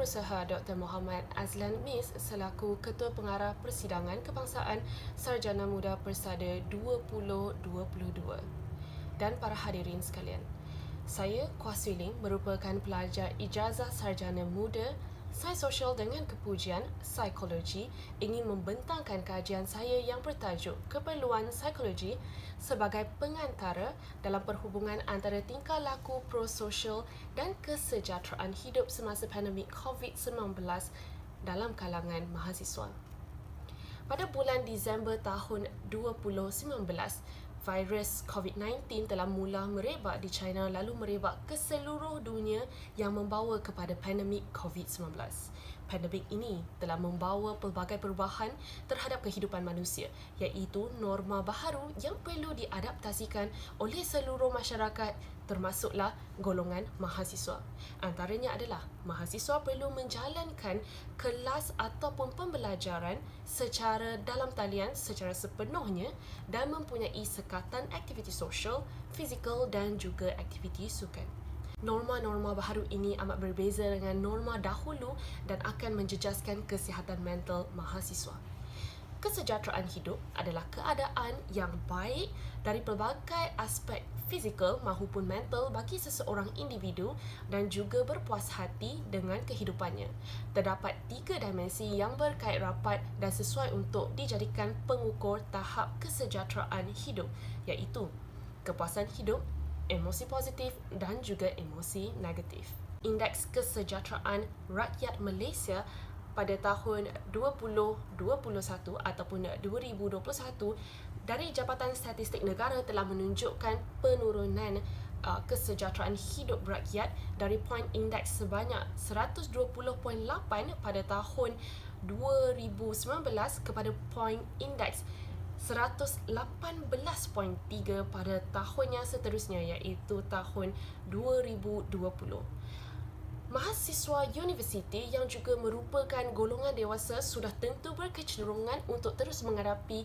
Berusaha Dr. Muhammad Azlan Mis selaku Ketua Pengarah Persidangan Kebangsaan Sarjana Muda Persada 2022. Dan para hadirin sekalian, saya Kuas Wiling merupakan pelajar ijazah Sarjana Muda Sains Sosial dengan kepujian Psikologi, ingin membentangkan kajian saya yang bertajuk Keperluan Psikologi sebagai pengantara dalam perhubungan antara tingkah laku prososial dan kesejahteraan hidup semasa pandemik COVID-19 dalam kalangan mahasiswa. Pada bulan Disember tahun 2019, virus COVID-19 telah mula merebak di China lalu merebak ke seluruh dunia yang membawa kepada pandemik COVID-19. Pandemik ini telah membawa pelbagai perubahan terhadap kehidupan manusia, iaitu norma baharu yang perlu diadaptasikan oleh seluruh masyarakat, termasuklah golongan mahasiswa. Antaranya adalah mahasiswa perlu menjalankan kelas ataupun pembelajaran secara dalam talian secara sepenuhnya dan mempunyai sekatan aktiviti sosial, fizikal dan juga aktiviti sukan. Norma-norma baharu ini amat berbeza dengan norma dahulu dan akan menjejaskan kesihatan mental mahasiswa. Kesejahteraan hidup adalah keadaan yang baik dari pelbagai aspek fizikal maupun mental bagi seseorang individu dan juga berpuas hati dengan kehidupannya. Terdapat 3 dimensi yang berkait rapat dan sesuai untuk dijadikan pengukur tahap kesejahteraan hidup, iaitu kepuasan hidup, emosi positif dan juga emosi negatif. Indeks Kesejahteraan Rakyat Malaysia pada tahun 2021 ataupun 2021 dari Jabatan Statistik Negara telah menunjukkan penurunan kesejahteraan hidup rakyat dari poin indeks sebanyak 120.8 pada tahun 2019 kepada poin indeks 118.3 pada tahun yang seterusnya, iaitu tahun 2020. Mahasiswa universiti yang juga merupakan golongan dewasa sudah tentu berkecenderungan untuk terus menghadapi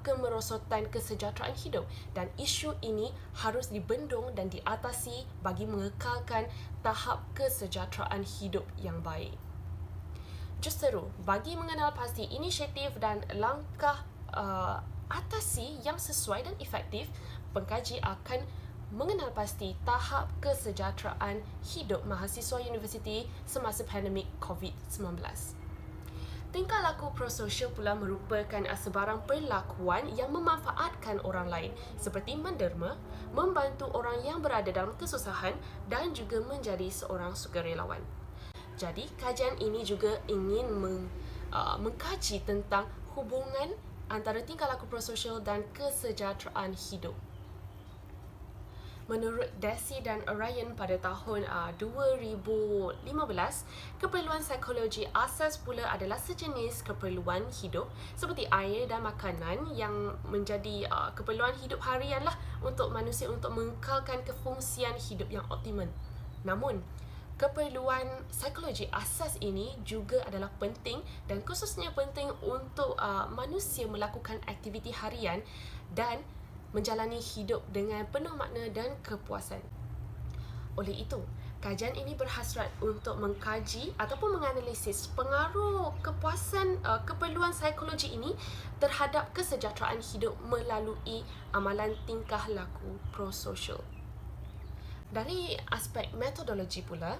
kemerosotan kesejahteraan hidup dan isu ini harus dibendung dan diatasi bagi mengekalkan tahap kesejahteraan hidup yang baik. Justeru, bagi mengenal pasti inisiatif dan langkah atasi yang sesuai dan efektif, pengkaji akan mengenal pasti tahap kesejahteraan hidup mahasiswa universiti semasa pandemik COVID-19. Tingkah laku prososial pula merupakan sebarang perlakuan yang memanfaatkan orang lain seperti menderma, membantu orang yang berada dalam kesusahan dan juga menjadi seorang sukarelawan. Jadi, kajian ini juga ingin mengkaji tentang hubungan antara tingkah laku prososial dan kesejahteraan hidup. Menurut Desi dan Ryan pada tahun 2015, keperluan psikologi asas pula adalah sejenis keperluan hidup seperti air dan makanan yang menjadi keperluan hidup harian untuk manusia untuk mengekalkan kefungsian hidup yang optimal. Namun, keperluan psikologi asas ini juga adalah penting dan khususnya penting untuk manusia melakukan aktiviti harian dan menjalani hidup dengan penuh makna dan kepuasan. Oleh itu, kajian ini berhasrat untuk mengkaji ataupun menganalisis pengaruh keperluan psikologi ini terhadap kesejahteraan hidup melalui amalan tingkah laku prososial. Dari aspek metodologi pula,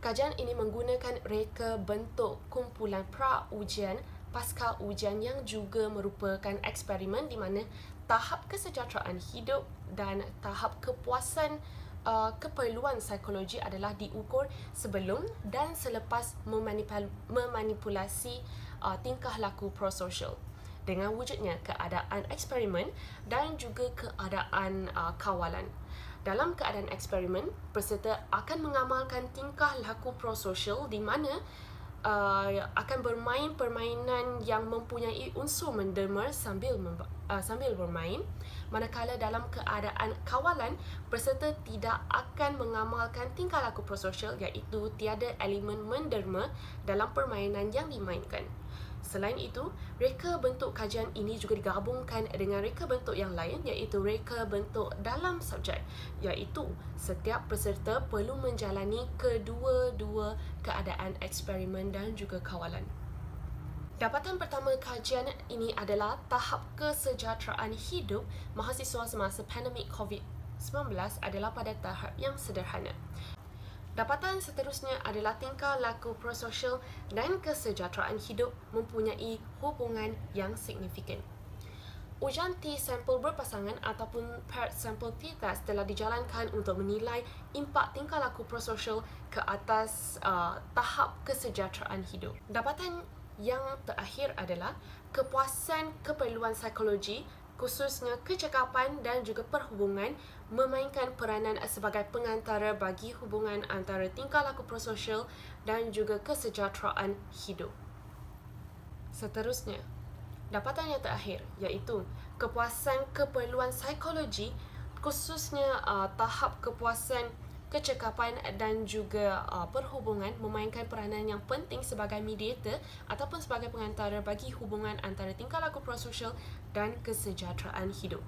kajian ini menggunakan reka bentuk kumpulan pra-ujian, pasca ujian yang juga merupakan eksperimen di mana tahap kesejahteraan hidup dan tahap kepuasan keperluan psikologi adalah diukur sebelum dan selepas memanipulasi tingkah laku prososial dengan wujudnya keadaan eksperimen dan juga keadaan kawalan. Dalam keadaan eksperimen, peserta akan mengamalkan tingkah laku prososial di mana akan bermain permainan yang mempunyai unsur menderma sambil bermain, manakala dalam keadaan kawalan, peserta tidak akan mengamalkan tingkah laku prososial iaitu tiada elemen menderma dalam permainan yang dimainkan. Selain itu, reka bentuk kajian ini juga digabungkan dengan reka bentuk yang lain, iaitu reka bentuk dalam subjek, iaitu setiap peserta perlu menjalani kedua-dua keadaan eksperimen dan juga kawalan. Dapatan pertama kajian ini adalah tahap kesejahteraan hidup mahasiswa semasa pandemik COVID-19 adalah pada tahap yang sederhana. Dapatan seterusnya adalah tingkah laku prososial dan kesejahteraan hidup mempunyai hubungan yang signifikan. Ujian T-sampel berpasangan ataupun paired sample T-test telah dijalankan untuk menilai impak tingkah laku prososial ke atas tahap kesejahteraan hidup. Dapatan yang terakhir adalah kepuasan keperluan psikologi, khususnya kecekapan dan juga perhubungan memainkan peranan sebagai pengantara bagi hubungan antara tingkah laku prososial dan juga kesejahteraan hidup. Seterusnya, dapatan yang terakhir iaitu kepuasan keperluan psikologi, khususnya tahap kepuasan kecekapan dan juga perhubungan memainkan peranan yang penting sebagai mediator ataupun sebagai pengantara bagi hubungan antara tingkah laku prososial dan kesejahteraan hidup.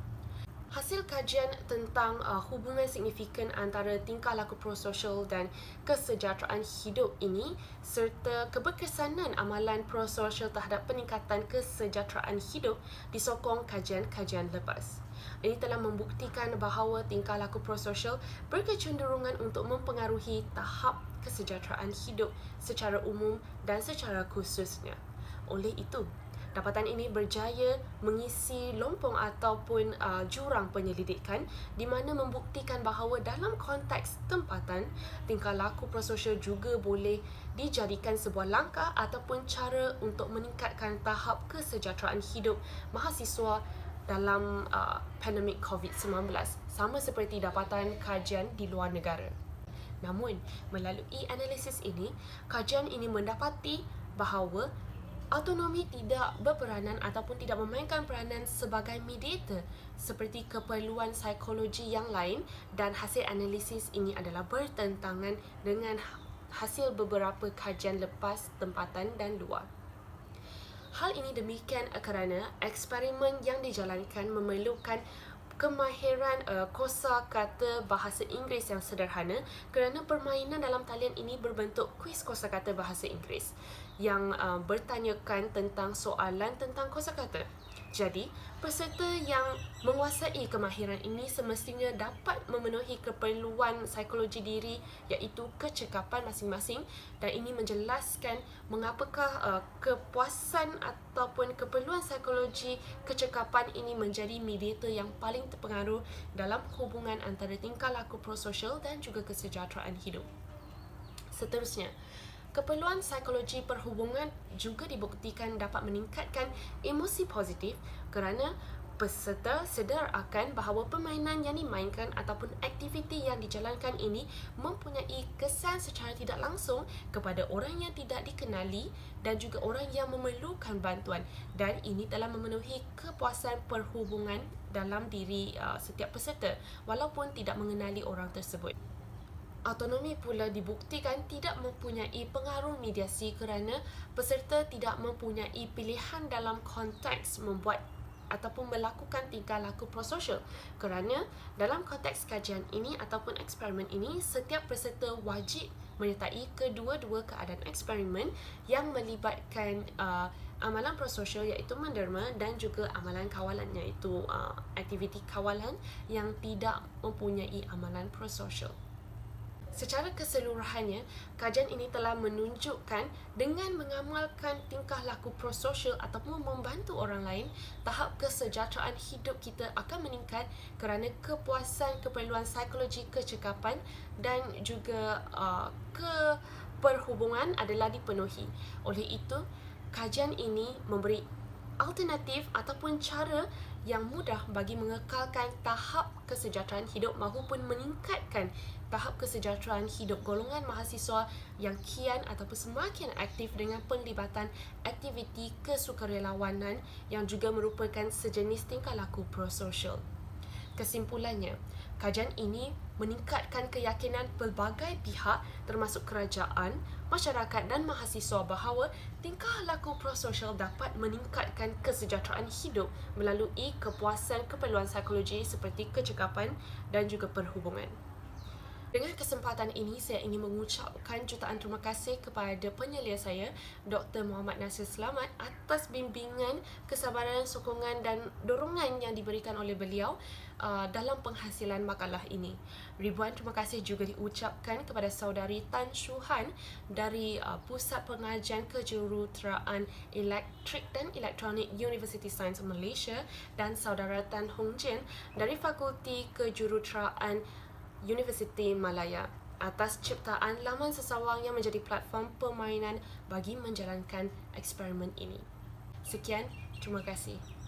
Hasil kajian tentang hubungan signifikan antara tingkah laku prososial dan kesejahteraan hidup ini serta keberkesanan amalan prososial terhadap peningkatan kesejahteraan hidup disokong kajian-kajian lepas. Ini telah membuktikan bahawa tingkah laku prososial berkecenderungan untuk mempengaruhi tahap kesejahteraan hidup secara umum dan secara khususnya. Oleh itu, dapatan ini berjaya mengisi lompong ataupun jurang penyelidikan di mana membuktikan bahawa dalam konteks tempatan, tingkah laku prososial juga boleh dijadikan sebuah langkah ataupun cara untuk meningkatkan tahap kesejahteraan hidup mahasiswa dalam pandemik COVID-19, sama seperti dapatan kajian di luar negara. Namun, melalui analisis ini, kajian ini mendapati bahawa autonomi tidak berperanan ataupun tidak memainkan peranan sebagai mediator seperti keperluan psikologi yang lain, dan hasil analisis ini adalah bertentangan dengan hasil beberapa kajian lepas tempatan dan luar. Hal ini demikian kerana eksperimen yang dijalankan memerlukan kemahiran kosakata bahasa Inggeris yang sederhana kerana permainan dalam talian ini berbentuk kuis kosakata bahasa Inggeris yang bertanyakan tentang soalan tentang kosakata. Jadi, peserta yang menguasai kemahiran ini semestinya dapat memenuhi keperluan psikologi diri iaitu kecekapan masing-masing, dan ini menjelaskan mengapakah kepuasan ataupun keperluan psikologi kecekapan ini menjadi mediator yang paling terpengaruh dalam hubungan antara tingkah laku prososial dan juga kesejahteraan hidup. Seterusnya, keperluan psikologi perhubungan juga dibuktikan dapat meningkatkan emosi positif kerana peserta sedar akan bahawa permainan yang dimainkan ataupun aktiviti yang dijalankan ini mempunyai kesan secara tidak langsung kepada orang yang tidak dikenali dan juga orang yang memerlukan bantuan, dan ini telah memenuhi kepuasan perhubungan dalam diri setiap peserta walaupun tidak mengenali orang tersebut. Autonomi pula dibuktikan tidak mempunyai pengaruh mediasi kerana peserta tidak mempunyai pilihan dalam konteks membuat ataupun melakukan tingkah laku prososial, kerana dalam konteks kajian ini ataupun eksperimen ini, setiap peserta wajib menyertai kedua-dua keadaan eksperimen yang melibatkan amalan prososial iaitu menderma dan juga amalan kawalan iaitu aktiviti kawalan yang tidak mempunyai amalan prososial. Secara keseluruhannya, kajian ini telah menunjukkan dengan mengamalkan tingkah laku prososial ataupun membantu orang lain, tahap kesejahteraan hidup kita akan meningkat kerana kepuasan keperluan psikologi kecekapan dan juga keperhubungan adalah dipenuhi. Oleh itu, kajian ini memberi alternatif ataupun cara yang mudah bagi mengekalkan tahap kesejahteraan hidup maupun meningkatkan tahap kesejahteraan hidup golongan mahasiswa yang kian ataupun semakin aktif dengan penglibatan aktiviti kesukarelawanan yang juga merupakan sejenis tingkah laku prososial. Kesimpulannya, kajian ini meningkatkan keyakinan pelbagai pihak termasuk kerajaan, masyarakat dan mahasiswa bahawa tingkah laku prososial dapat meningkatkan kesejahteraan hidup melalui kepuasan keperluan psikologi seperti kecekapan dan juga perhubungan. Dengan kesempatan ini, saya ingin mengucapkan jutaan terima kasih kepada penyelia saya, Dr. Muhammad Nasir Selamat, atas bimbingan, kesabaran, sokongan dan dorongan yang diberikan oleh beliau dalam penghasilan makalah ini. Ribuan terima kasih juga diucapkan kepada saudari Tan Shuhan dari Pusat Pengajian Kejuruteraan Elektrik dan Elektronik University Sains Malaysia dan saudara Tan Hong Jin dari Fakulti Kejuruteraan Universiti Malaya atas ciptaan laman sesawang yang menjadi platform permainan bagi menjalankan eksperimen ini. Sekian, terima kasih.